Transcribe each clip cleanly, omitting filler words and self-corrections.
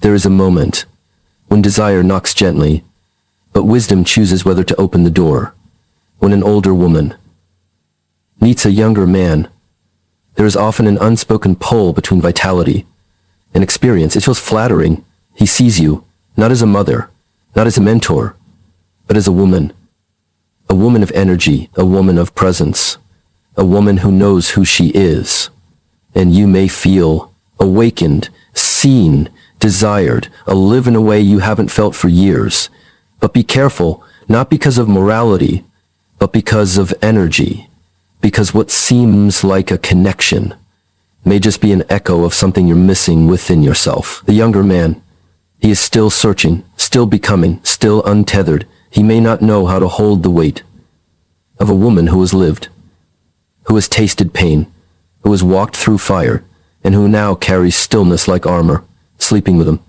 There is a moment when desire knocks gently, but wisdom chooses whether to open the door. When an older woman meets a younger man, there is often an unspoken pull between vitality and experience. It feels flattering. He sees you, not as a mother, not as a mentor, but as a woman of energy, a woman of presence, a woman who knows who she is. And you may feel awakened, seen, desired, live in a way you haven't felt for years. But be careful, not because of morality, but because of energy. Because what seems like a connection may just be an echo of something you're missing within yourself. The younger man, he is still searching, still becoming, still untethered. He may not know how to hold the weight of a woman who has lived, who has tasted pain, who has walked through fire, and who now carries stillness like armor. Sleeping with him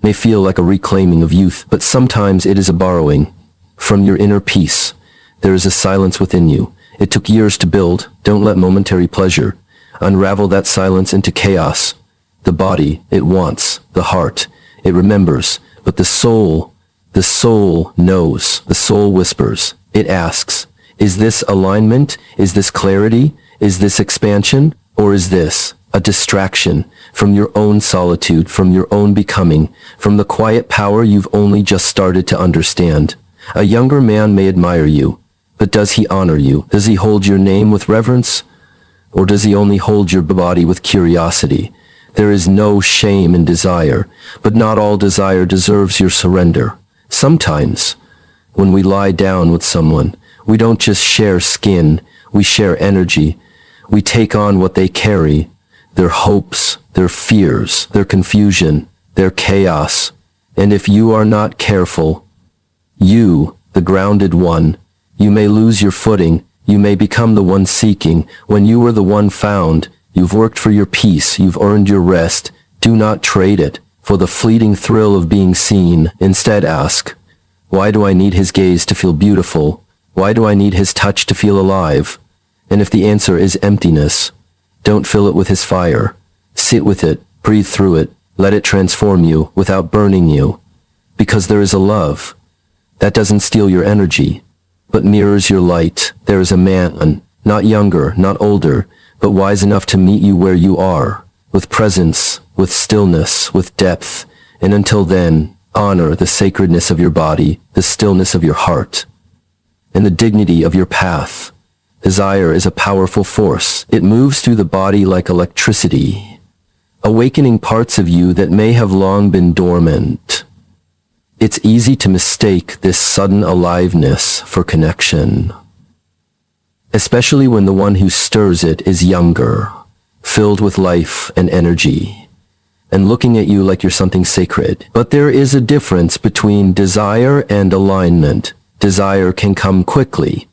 may feel like a reclaiming of youth, but sometimes it is a borrowing from your inner peace. There is a silence within you. It took years to build. Don't let momentary pleasure unravel that silence into chaos. The body, it wants. The heart, it remembers. But the soul knows. The soul whispers. It asks, is this alignment? Is this clarity? Is this expansion? Or is this a distraction from your own solitude, from your own becoming, from the quiet power you've only just started to understand? A younger man may admire you, but does he honor you? Does he hold your name with reverence? Or does he only hold your body with curiosity? There is no shame in desire, but not all desire deserves your surrender. Sometimes, when we lie down with someone, we don't just share skin, we share energy. We take on what they carry, their hopes, their fears, their confusion, their chaos. And if you are not careful, you, the grounded one, you may lose your footing, you may become the one seeking, when you were the one found. You've worked for your peace, you've earned your rest. Do not trade it for the fleeting thrill of being seen. Instead ask, why do I need his gaze to feel beautiful? Why do I need his touch to feel alive? And if the answer is emptiness, don't fill it with his fire. Sit with it, breathe through it, let it transform you without burning you. Because there is a love that doesn't steal your energy, but mirrors your light. There is a man, not younger, not older, but wise enough to meet you where you are, with presence, with stillness, with depth. And until then, honor the sacredness of your body, the stillness of your heart, and the dignity of your path. Desire is a powerful force. It moves through the body like electricity, awakening parts of you that may have long been dormant. It's easy to mistake this sudden aliveness for connection, especially when the one who stirs it is younger, filled with life and energy, and looking at you like you're something sacred. But there is a difference between desire and alignment. Desire can come quickly.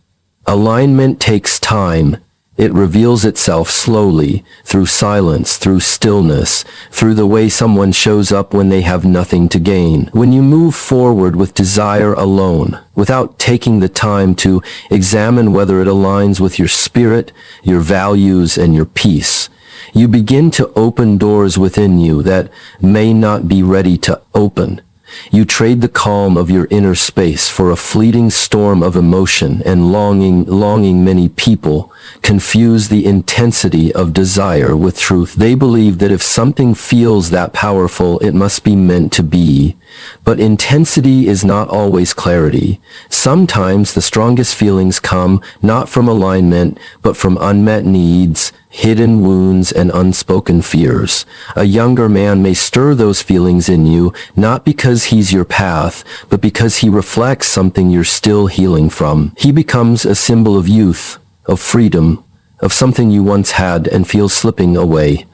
Alignment takes time. It reveals itself slowly, through silence, through stillness, through the way someone shows up when they have nothing to gain. When you move forward with desire alone, without taking the time to examine whether it aligns with your spirit, your values, and your peace, you begin to open doors within you that may not be ready to open. You trade the calm of your inner space for a fleeting storm of emotion and longing. Many people confuse the intensity of desire with truth. They believe that if something feels that powerful, it must be meant to be. But intensity is not always clarity. Sometimes the strongest feelings come not from alignment, but from unmet needs, hidden wounds, and unspoken fears. A younger man may stir those feelings in you, not because he's your path, but because he reflects something you're still healing from. He becomes a symbol of youth, of freedom, of something you once had and feel slipping away.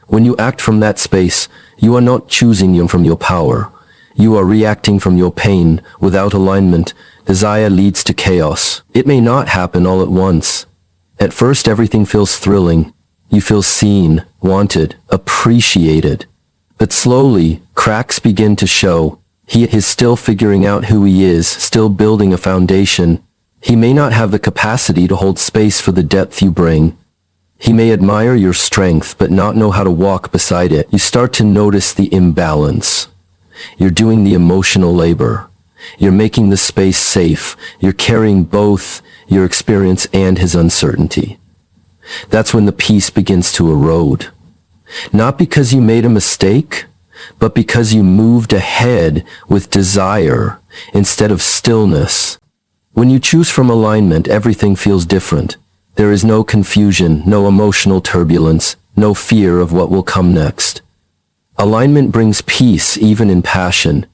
When you act from that space, you are not choosing you from your power. You are reacting from your pain. Without alignment, desire leads to chaos. It may not happen all at once. At first, everything feels thrilling. You feel seen, wanted, appreciated. But slowly, cracks begin to show. He is still figuring out who he is, still building a foundation. He may not have the capacity to hold space for the depth you bring. He may admire your strength but not know how to walk beside it. You start to notice the imbalance. You're doing the emotional labor. You're making the space safe. You're carrying both your experience and his uncertainty. That's when the peace begins to erode. Not because you made a mistake, but because you moved ahead with desire instead of stillness. When you choose from alignment, everything feels different. There is no confusion, no emotional turbulence, no fear of what will come next. Alignment brings peace even in passion.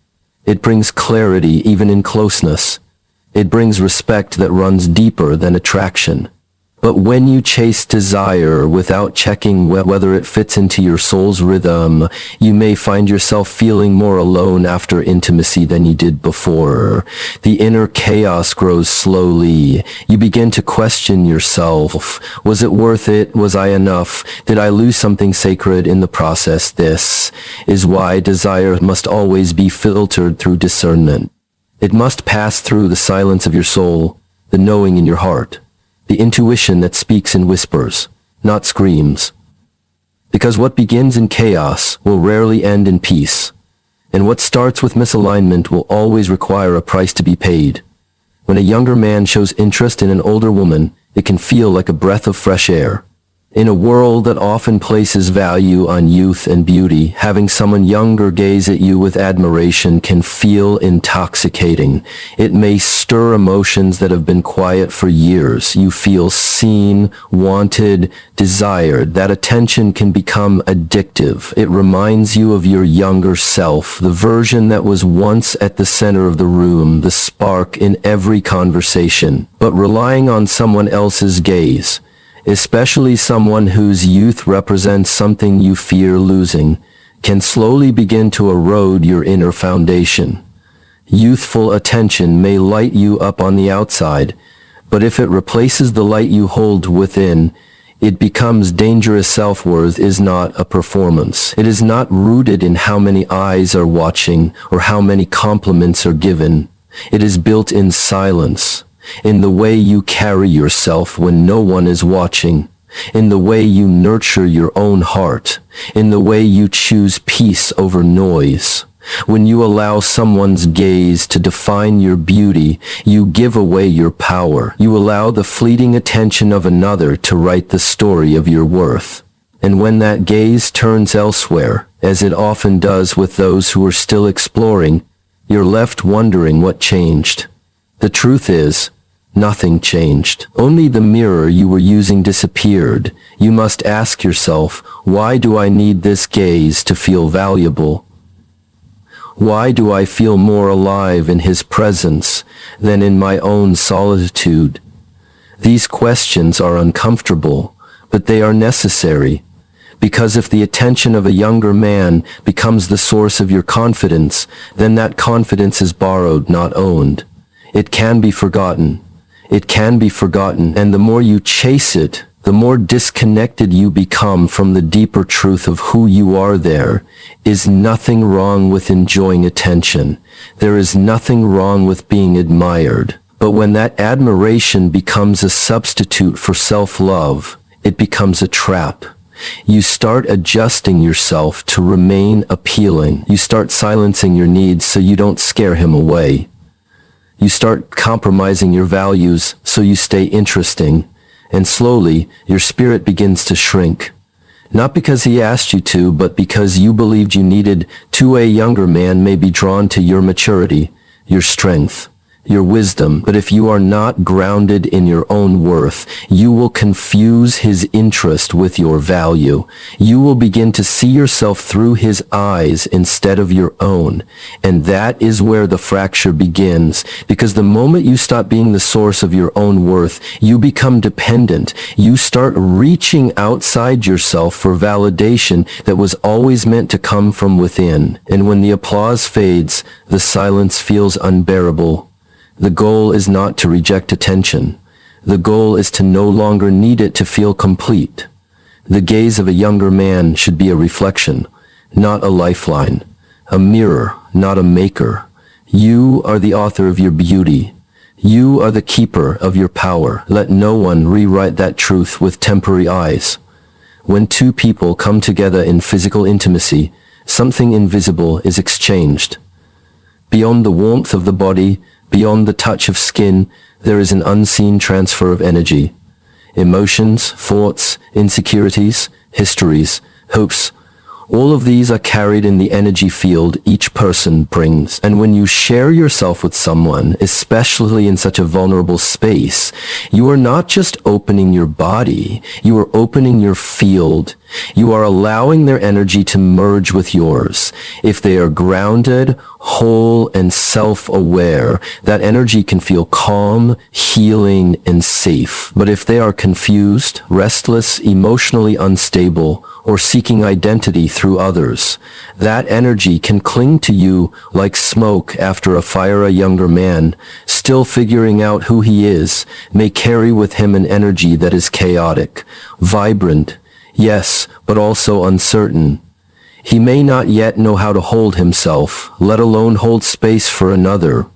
It brings clarity even in closeness. It brings respect that runs deeper than attraction. But when you chase desire without checking whether it fits into your soul's rhythm, you may find yourself feeling more alone after intimacy than you did before. The inner chaos grows slowly. You begin to question yourself. Was it worth it? Was I enough? Did I lose something sacred in the process? This is why desire must always be filtered through discernment. It must pass through the silence of your soul, the knowing in your heart. The intuition that speaks in whispers, not screams. Because what begins in chaos will rarely end in peace, and what starts with misalignment will always require a price to be paid. When a younger man shows interest in an older woman, it can feel like a breath of fresh air. In a world that often places value on youth and beauty, having someone younger gaze at you with admiration can feel intoxicating. It may stir emotions that have been quiet for years. You feel seen, wanted, desired. That attention can become addictive. It reminds you of your younger self, the version that was once at the center of the room, the spark in every conversation. But relying on someone else's gaze, especially someone whose youth represents something you fear losing, can slowly begin to erode your inner foundation. Youthful attention may light you up on the outside, but if it replaces the light you hold within, it becomes dangerous. Self-worth is not a performance. It is not rooted in how many eyes are watching or how many compliments are given. It is built in silence. In the way you carry yourself when no one is watching, in the way you nurture your own heart, in the way you choose peace over noise. When you allow someone's gaze to define your beauty, you give away your power. You allow the fleeting attention of another to write the story of your worth. And when that gaze turns elsewhere, as it often does with those who are still exploring, you're left wondering what changed. The truth is, nothing changed. Only the mirror you were using disappeared. You must ask yourself, why do I need this gaze to feel valuable? Why do I feel more alive in his presence than in my own solitude? These questions are uncomfortable, but they are necessary. Because if the attention of a younger man becomes the source of your confidence, then that confidence is borrowed, not owned. It can be forgotten. It can be forgotten, and the more you chase it, the more disconnected you become from the deeper truth of who you are. There is nothing wrong with enjoying attention. There is nothing wrong with being admired. But when that admiration becomes a substitute for self-love, it becomes a trap. You start adjusting yourself to remain appealing. You start silencing your needs so you don't scare him away. You start compromising your values so you stay interesting, and slowly your spirit begins to shrink. Not because he asked you to, but because you believed you needed to. A younger man may be drawn to your maturity, your strength, your wisdom, but if you are not grounded in your own worth, you will confuse his interest with your value. You will begin to see yourself through his eyes instead of your own. And that is where the fracture begins, because the moment you stop being the source of your own worth, you become dependent. You start reaching outside yourself for validation that was always meant to come from within. And when the applause fades, the silence feels unbearable. The goal is not to reject attention. The goal is to no longer need it to feel complete. The gaze of a younger man should be a reflection, not a lifeline, a mirror, not a maker. You are the author of your beauty. You are the keeper of your power. Let no one rewrite that truth with temporary eyes. When two people come together in physical intimacy, something invisible is exchanged. Beyond the warmth of the body, beyond the touch of skin, there is an unseen transfer of energy. Emotions, thoughts, insecurities, histories, hopes, all of these are carried in the energy field each person brings. And when you share yourself with someone, especially in such a vulnerable space, you are not just opening your body, you are opening your field. You are allowing their energy to merge with yours. If they are grounded, whole, and self-aware, that energy can feel calm, healing, and safe. But if they are confused, restless, emotionally unstable, or seeking identity through others, that energy can cling to you like smoke after a fire. A younger man, still figuring out who he is, may carry with him an energy that is chaotic, vibrant, yes, but also uncertain. He may not yet know how to hold himself, let alone hold space for another.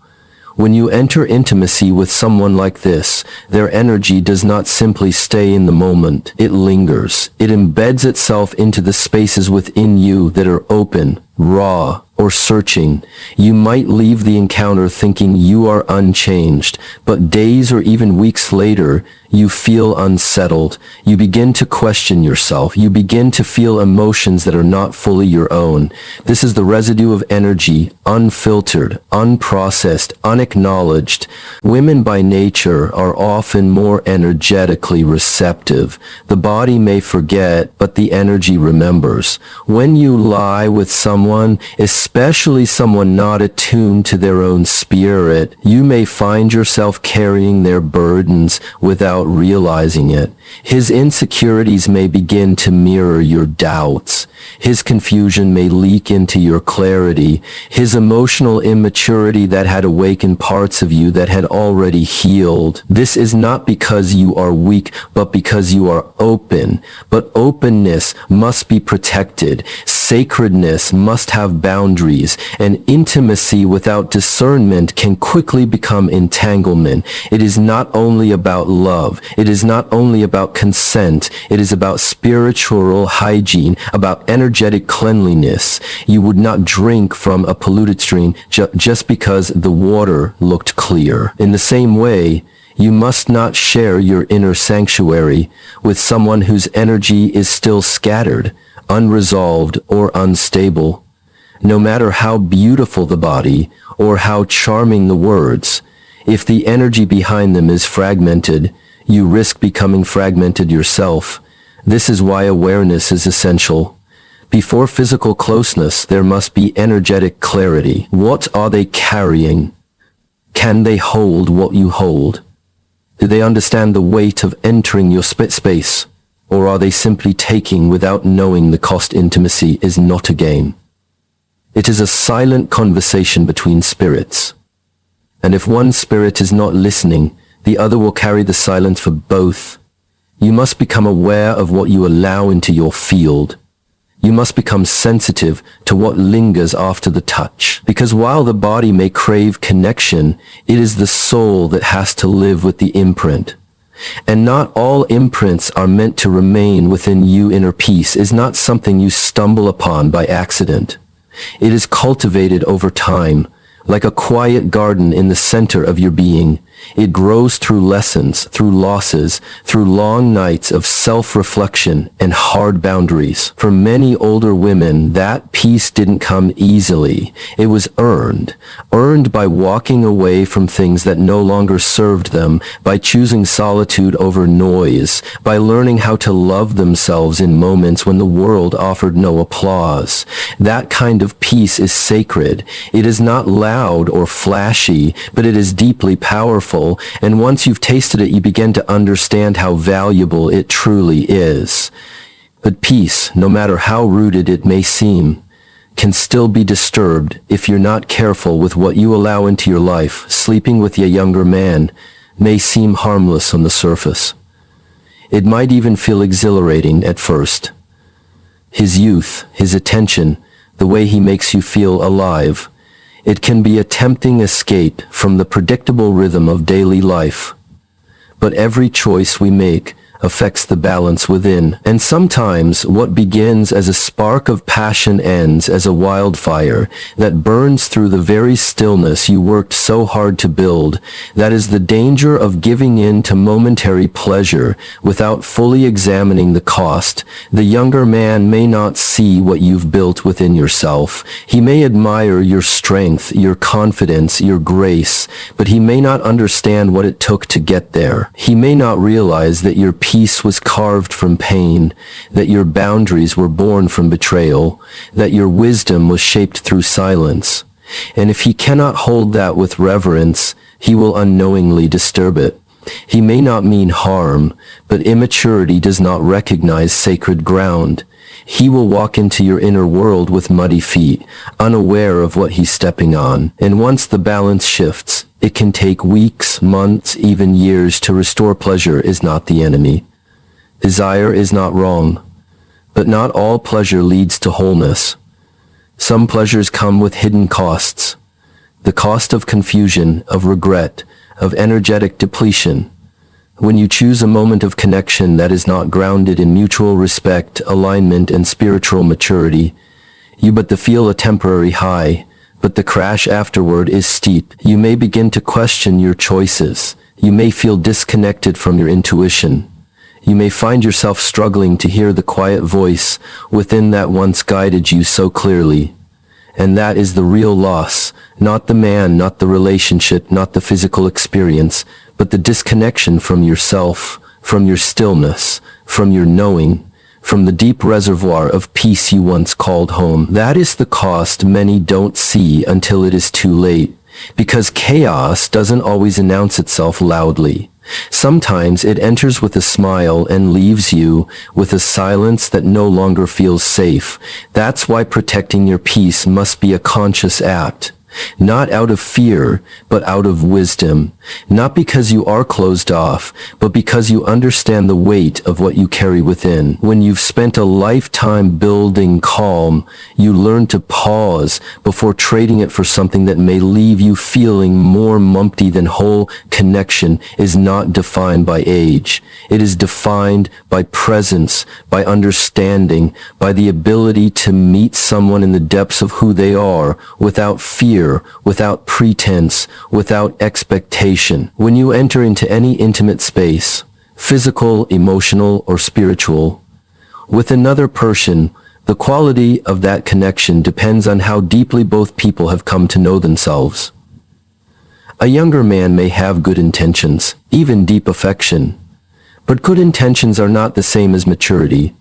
When you enter intimacy with someone like this, their energy does not simply stay in the moment. It lingers. It embeds itself into the spaces within you that are open, raw, or searching. You might leave the encounter thinking you are unchanged, but days or even weeks later, you feel unsettled. You begin to question yourself. You begin to feel emotions that are not fully your own. This is the residue of energy, unfiltered, unprocessed, unacknowledged. Women by nature are often more energetically receptive. The body may forget, but the energy remembers. When you lie with someone, especially someone not attuned to their own spirit, you may find yourself carrying their burdens without realizing it. His insecurities may begin to mirror your doubts. His confusion may leak into your clarity. His emotional immaturity that had awakened parts of you that had already healed. This is not because you are weak, but because you are open. But openness must be protected. Sacredness must have boundaries, and intimacy without discernment can quickly become entanglement. It is not only about love. It is not only about consent. It is about spiritual hygiene, about energetic cleanliness. You would not drink from a polluted stream just because the water looked clear. In the same way, you must not share your inner sanctuary with someone whose energy is still scattered, unresolved, or unstable. No matter how beautiful the body or how charming the words, if the energy behind them is fragmented, you risk becoming fragmented yourself. This is why awareness is essential. Before physical closeness, there must be energetic clarity. What are they carrying? Can they hold what you hold? Do they understand the weight of entering your space? Or are they simply taking without knowing the cost? Intimacy is not a game. It is a silent conversation between spirits. And if one spirit is not listening, the other will carry the silence for both. You must become aware of what you allow into your field. You must become sensitive to what lingers after the touch. Because while the body may crave connection, it is the soul that has to live with the imprint. And not all imprints are meant to remain within you. Inner peace is not something you stumble upon by accident. It is cultivated over time, like a quiet garden in the center of your being. It grows through lessons, through losses, through long nights of self-reflection and hard boundaries. For many older women, that peace didn't come easily. It was earned by walking away from things that no longer served them, by choosing solitude over noise, by learning how to love themselves in moments when the world offered no applause. That kind of peace is sacred. It is not loud or flashy, but it is deeply powerful. And once you've tasted it, you begin to understand how valuable it truly is. But peace, no matter how rooted it may seem, can still be disturbed if you're not careful with what you allow into your life. Sleeping with a younger man may seem harmless on the surface. It might even feel exhilarating at first. His youth, his attention, the way he makes you feel alive. It can be a tempting escape from the predictable rhythm of daily life. But every choice we make affects the balance within, and sometimes what begins as a spark of passion ends as a wildfire that burns through the very stillness you worked so hard to build. That is the danger of giving in to momentary pleasure without fully examining the cost. The younger man may not see what you've built within yourself. He may admire your strength, your confidence, your grace, but he may not understand what it took to get there. He may not realize that your peace was carved from pain, that your boundaries were born from betrayal, that your wisdom was shaped through silence. And if he cannot hold that with reverence, he will unknowingly disturb it. He may not mean harm, but immaturity does not recognize sacred ground. He will walk into your inner world with muddy feet, unaware of what he's stepping on. And once the balance shifts, it can take weeks, months, even years to restore. Pleasure is not the enemy. Desire is not wrong. But not all pleasure leads to wholeness. Some pleasures come with hidden costs. The cost of confusion, of regret, of energetic depletion. When you choose a moment of connection that is not grounded in mutual respect, alignment, and spiritual maturity, you but feel a temporary high, but the crash afterward is steep. You may begin to question your choices. You may feel disconnected from your intuition. You may find yourself struggling to hear the quiet voice within that once guided you so clearly. And that is the real loss, not the man, not the relationship, not the physical experience, but the disconnection from yourself, from your stillness, from your knowing, from the deep reservoir of peace you once called home. That is the cost many don't see until it is too late, because chaos doesn't always announce itself loudly. Sometimes it enters with a smile and leaves you with a silence that no longer feels safe. That's why protecting your peace must be a conscious act. Not out of fear, but out of wisdom. Not because you are closed off, but because you understand the weight of what you carry within. When you've spent a lifetime building calm, you learn to pause before trading it for something that may leave you feeling more empty than whole. Connection is not defined by age. It is defined by presence, by understanding, by the ability to meet someone in the depths of who they are, without fear, without pretense, without expectation. When you enter into any intimate space, physical, emotional, or spiritual, with another person, the quality of that connection depends on how deeply both people have come to know themselves. A younger man may have good intentions, even deep affection, but good intentions are not the same as maturity.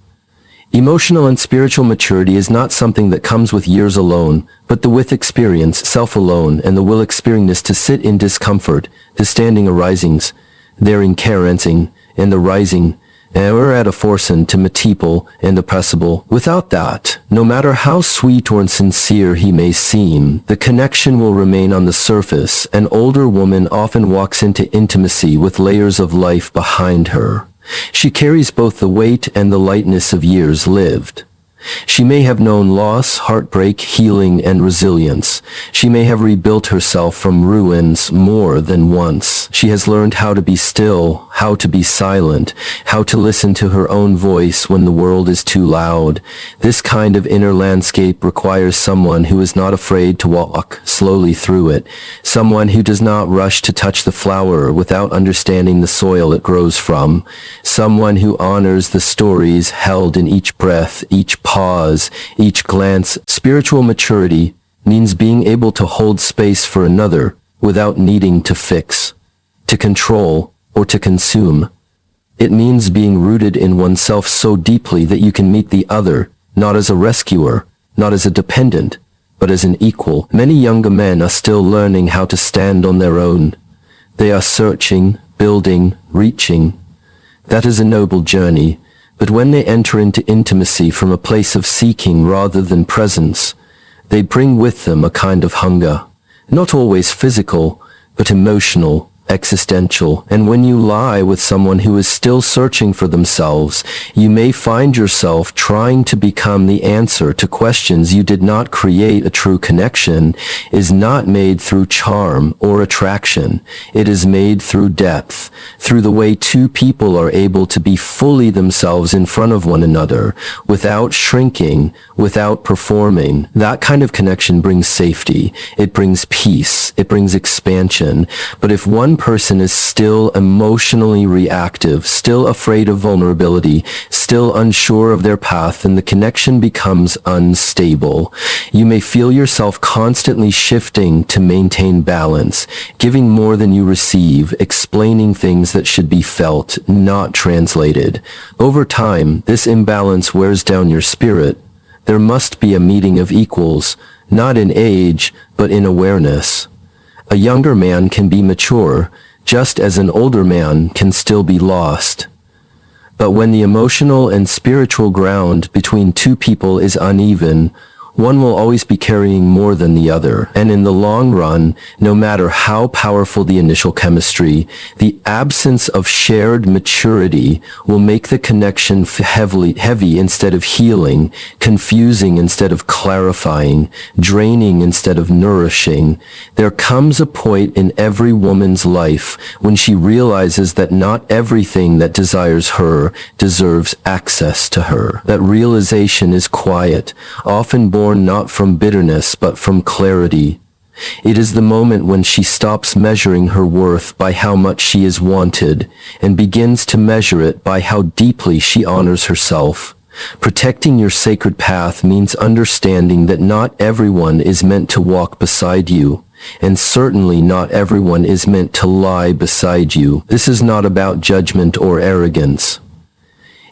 Emotional and spiritual maturity is not something that comes with years alone, but with experience, self alone, and the will experience to sit in discomfort, the standing arisings, there in carencing, and the rising, and we're at a forcing to multiple and oppressible. Without that, no matter how sweet or sincere he may seem, the connection will remain on the surface. An older woman often walks into intimacy with layers of life behind her. She carries both the weight and the lightness of years lived. She may have known loss, heartbreak, healing, and resilience. She may have rebuilt herself from ruins more than once. She has learned how to be still, how to be silent, how to listen to her own voice when the world is too loud. This kind of inner landscape requires someone who is not afraid to walk slowly through it, someone who does not rush to touch the flower without understanding the soil it grows from, someone who honors the stories held in each breath, each pause, each glance. Spiritual maturity means being able to hold space for another without needing to fix, to control, or to consume. It means being rooted in oneself so deeply that you can meet the other, not as a rescuer, not as a dependent, but as an equal. Many younger men are still learning how to stand on their own. They are searching, building, reaching. That is a noble journey. But when they enter into intimacy from a place of seeking rather than presence, they bring with them a kind of hunger, not always physical, but emotional, existential, and when you lie with someone who is still searching for themselves, you may find yourself trying to become the answer to questions you did not create. A true connection is not made through charm or attraction. It is made through depth, through the way two people are able to be fully themselves in front of one another, without shrinking, without performing. That kind of connection brings safety, it brings peace, it brings expansion. But if one person is still emotionally reactive, still afraid of vulnerability, still unsure of their path, then the connection becomes unstable. You may feel yourself constantly shifting to maintain balance, giving more than you receive, explaining things that should be felt, not translated. Over time, this imbalance wears down your spirit. There must be a meeting of equals, not in age, but in awareness. A younger man can be mature, just as an older man can still be lost. But when the emotional and spiritual ground between two people is uneven, one will always be carrying more than the other. And in the long run, no matter how powerful the initial chemistry, the absence of shared maturity will make the connection heavy instead of healing, confusing instead of clarifying, draining instead of nourishing. There comes a point in every woman's life when she realizes that not everything that desires her deserves access to her. That realization is quiet, often born not from bitterness but from clarity. It is the moment when she stops measuring her worth by how much she is wanted and begins to measure it by how deeply she honors herself. Protecting your sacred path means understanding that not everyone is meant to walk beside you, and certainly not everyone is meant to lie beside you. This is not about judgment or arrogance.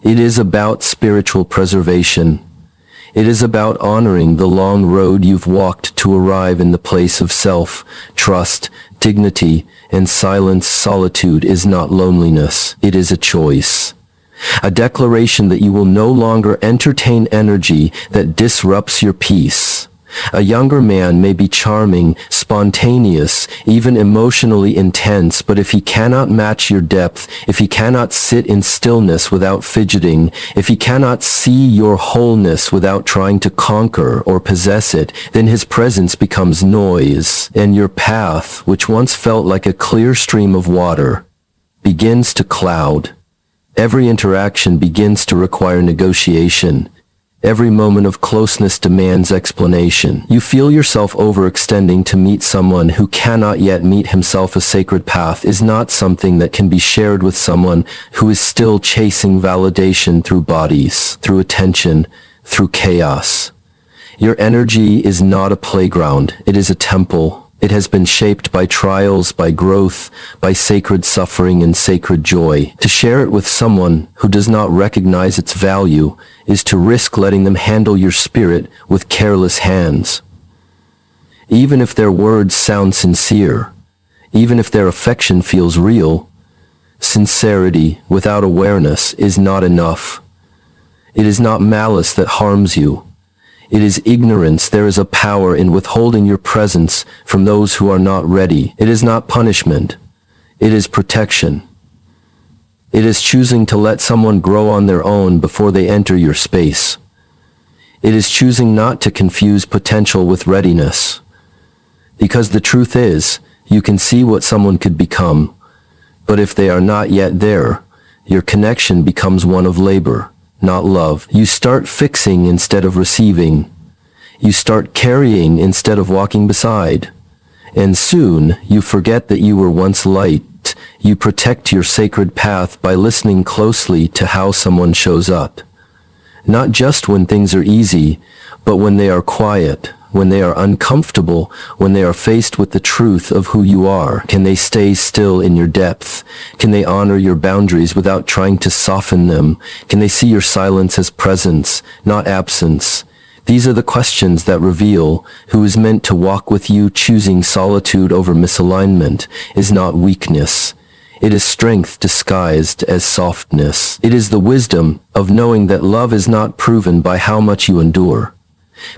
It is about spiritual preservation. It is about honoring the long road you've walked to arrive in the place of self, trust, dignity, and silence. Solitude is not loneliness. It is a choice. A declaration that you will no longer entertain energy that disrupts your peace. A younger man may be charming, spontaneous, even emotionally intense, but if he cannot match your depth, if he cannot sit in stillness without fidgeting, if he cannot see your wholeness without trying to conquer or possess it, then his presence becomes noise, and your path, which once felt like a clear stream of water, begins to cloud. Every interaction begins to require negotiation. Every moment of closeness demands explanation. You feel yourself overextending to meet someone who cannot yet meet himself. A sacred path is not something that can be shared with someone who is still chasing validation through bodies, through attention, through chaos. Your energy is not a playground. It is a temple. It has been shaped by trials, by growth, by sacred suffering and sacred joy. To share it with someone who does not recognize its value is to risk letting them handle your spirit with careless hands. Even if their words sound sincere, even if their affection feels real, sincerity without awareness is not enough. It is not malice that harms you. It is ignorance. There is a power in withholding your presence from those who are not ready. It is not punishment. It is protection. It is choosing to let someone grow on their own before they enter your space. It is choosing not to confuse potential with readiness. Because the truth is, you can see what someone could become, but if they are not yet there, your connection becomes one of labor, not love. You start fixing instead of receiving. You start carrying instead of walking beside. And soon, you forget that you were once light. You protect your sacred path by listening closely to how someone shows up. Not just when things are easy, but when they are quiet, when they are uncomfortable, when they are faced with the truth of who you are. Can they stay still in your depth? Can they honor your boundaries without trying to soften them? Can they see your silence as presence, not absence? These are the questions that reveal who is meant to walk with you. Choosing solitude over misalignment is not weakness. It is strength disguised as softness. It is the wisdom of knowing that love is not proven by how much you endure,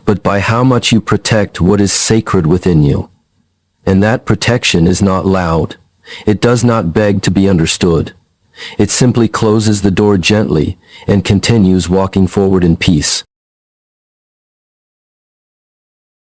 but by how much you protect what is sacred within you. And that protection is not loud. It does not beg to be understood. It simply closes the door gently and continues walking forward in peace.